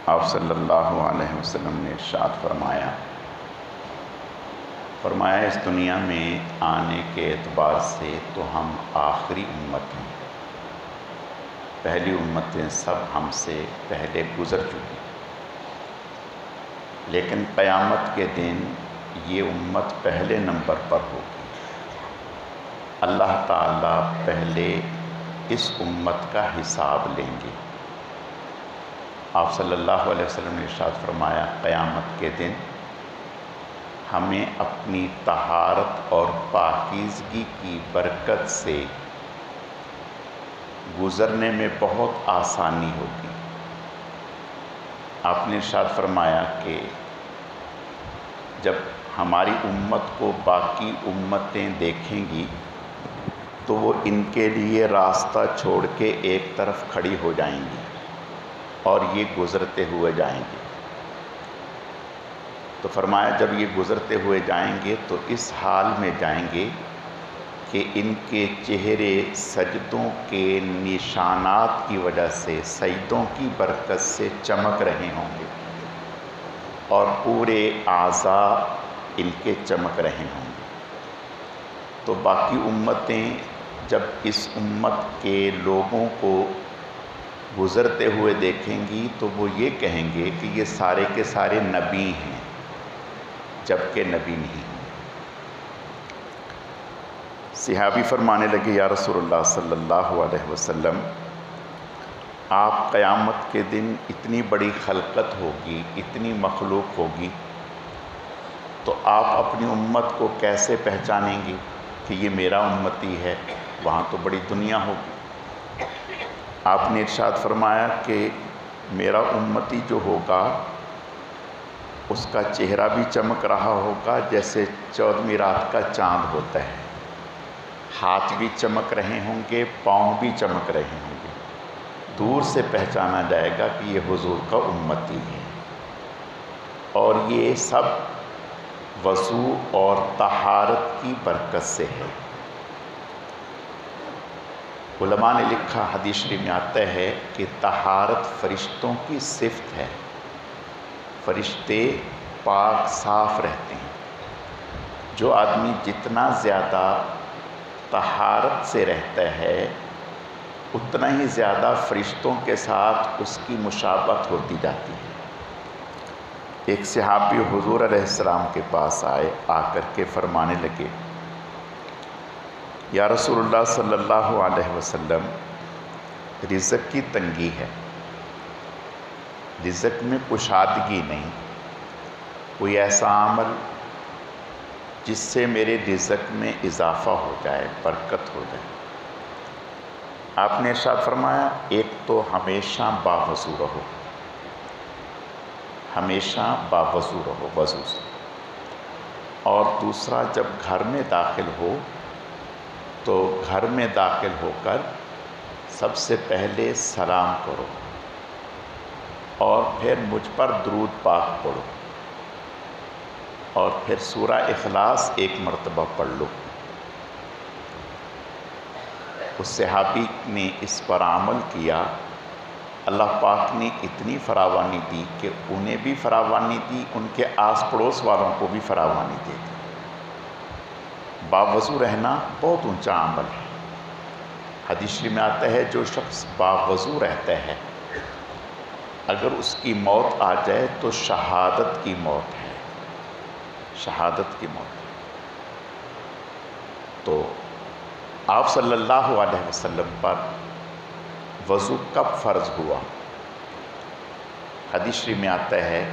آپ صلی اللہ علیہ وسلم نے ارشاد فرمایا اس دنیا میں آنے کے اعتبار سے تو ہم آخری امت ہیں، پہلی امتیں سب ہم سے پہلے گزر چکی، لیکن قیامت کے دن یہ امت پہلے نمبر پر ہوگی۔ اللہ تعالیٰ پہلے اس امت کا حساب لیں گے۔ آپ صلی اللہ علیہ وسلم نے ارشاد فرمایا قیامت کے دن ہمیں اپنی طہارت اور پاکیزگی کی برکت سے گزرنے میں بہت آسانی ہوگی۔ آپ نے ارشاد فرمایا کہ جب ہماری امت کو باقی امتیں دیکھیں گی تو وہ ان کے لیے راستہ چھوڑ کے ایک طرف کھڑی ہو جائیں گی اور یہ گزرتے ہوئے جائیں گے۔ تو فرمایا جب یہ گزرتے ہوئے جائیں گے تو اس حال میں جائیں گے کہ ان کے چہرے سجدوں کے نشانات کی وجہ سے، سجدوں کی برکت سے چمک رہے ہوں گے اور پورے اعضاء ان کے چمک رہے ہوں گے۔ تو باقی امتیں جب اس امت کے لوگوں کو گزرتے ہوئے دیکھیں گی تو وہ یہ کہیں گے کہ یہ سارے کے سارے نبی ہیں، جبکہ نبی نہیں۔ صحابی فرمانے لگے یا رسول اللہ صلی اللہ علیہ وسلم، آپ قیامت کے دن اتنی بڑی خلقت ہوگی، اتنی مخلوق ہوگی، تو آپ اپنی امت کو کیسے پہچانیں گے کہ یہ میرا امتی ہے؟ وہاں تو بڑی دنیا ہوگی۔ آپ نے ارشاد فرمایا کہ میرا امتی جو ہوگا اس کا چہرہ بھی چمک رہا ہوگا جیسے 14ویں رات کا چاند ہوتا ہے، ہاتھ بھی چمک رہے ہوں گے، پاؤں بھی چمک رہے ہوں گے، دور سے پہچانا جائے گا کہ یہ حضور کا امتی ہے۔ اور یہ سب وضو اور طہارت کی برکت سے ہے۔ علماء نے لکھا، حدیث شریف میں آتا ہے کہ طہارت فرشتوں کی صفت ہے، فرشتے پاک صاف رہتے ہیں۔ جو آدمی جتنا زیادہ طہارت سے رہتا ہے اتنا ہی زیادہ فرشتوں کے ساتھ اس کی مشابہت ہوتی جاتی ہے۔ ایک صحابی حضور علیہ السلام کے پاس آئے، آ کر کے فرمانے لگے یا رسول اللہ صلی اللہ علیہ وسلم، رزق کی تنگی ہے، رزق میں کشادگی نہیں، کوئی ایسا عمل جس سے میرے رزق میں اضافہ ہو جائے، برکت ہو جائے۔ آپ نے ارشاد فرمایا ایک تو ہمیشہ باوضو رہو، ہمیشہ باوضو رہو، وضو سے، اور دوسرا جب گھر میں داخل ہو تو گھر میں داخل ہو کر سب سے پہلے سلام کرو اور پھر مجھ پر درود پاک پڑھو اور پھر سورہ اخلاص ایک مرتبہ پڑھ لو۔ اس صحابی نے اس پر عمل کیا، اللہ پاک نے اتنی فراوانی دی کہ انہیں بھی فراوانی دی، ان کے آس پڑوس والوں کو بھی فراوانی دے دی۔ باوضو رہنا بہت اونچا عمل ہے۔ حدیث شریف میں آتا ہے جو شخص باوضو رہتا ہے اگر اس کی موت آ جائے تو شہادت کی موت ہے، شہادت کی موت۔ تو آپ صلی اللہ علیہ وسلم پر وضو کب فرض ہوا؟ حدیث شریف میں آتا ہے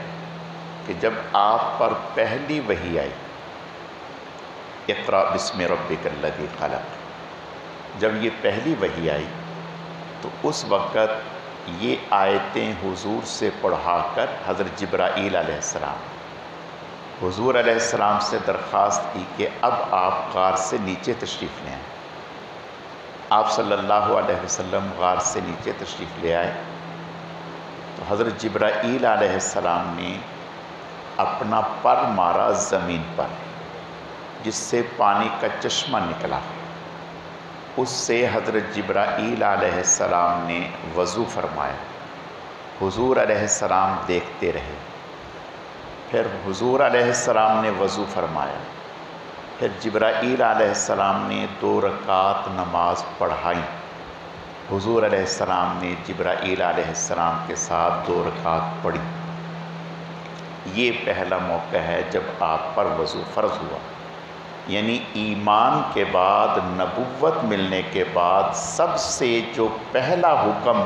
کہ جب آپ پر پہلی وحی آئی، اقرأ بسم ربک الذی خلق، جب یہ پہلی وحی آئی تو اس وقت یہ آیتیں حضور سے پڑھا کر حضرت جبرائیل علیہ السلام حضور علیہ السلام سے درخواست کی کہ اب آپ غار سے نیچے تشریف لے آئیں۔ آپ صلی اللہ علیہ وسلم غار سے نیچے تشریف لے آئے تو حضرت جبرائیل علیہ السلام نے اپنا پر مارا زمین پر، جس سے پانی کا چشمہ نکلا، اس سے حضرت جبرائیل علیہ السلام نے وضو فرمایا حضور علیہ السلام دیکھتے رہے۔ پھر حضور علیہ السلام نے وضو فرمایا، پھر جبرائیل علیہ السلام نے 2 رکعت نماز پڑھائیں۔ حضور علیہ السلام نے جبرائیل علیہ السلام کے ساتھ 2 رکعت پڑھی۔ یہ پہلا موقع ہے جب آپ پر وضو فرض ہوا، یعنی ایمان کے بعد، نبوت ملنے کے بعد سب سے جو پہلا حکم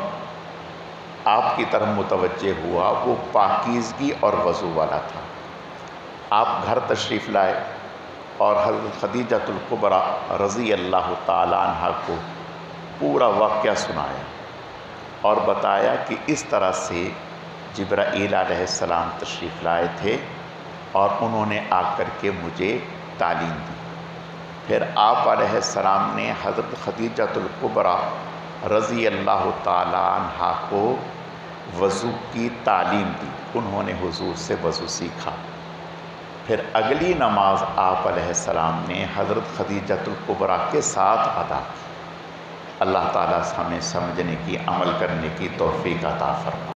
آپ کی طرف متوجہ ہوا وہ پاکیزگی اور وضو والا تھا۔ آپ گھر تشریف لائے اور حضرت خدیجۃ الکبریٰ رضی اللہ تعالی عنہ کو پورا واقعہ سنایا اور بتایا کہ اس طرح سے جبرائیل علیہ السلام تشریف لائے تھے اور انہوں نے آ کر کے مجھے تعلیم دی۔ پھر آپ علیہ السلام نے حضرت خدیجۃ الکبریٰ رضی اللہ تعالی عنہ کو وضو کی تعلیم دی، انہوں نے حضور سے وضو سیکھا۔ پھر اگلی نماز آپ علیہ السلام نے حضرت خدیجۃ الکبریٰ کے ساتھ ادا کی۔ اللہ تعالیٰ ہمیں سمجھنے کی، عمل کرنے کی توفیق عطا فرمائے۔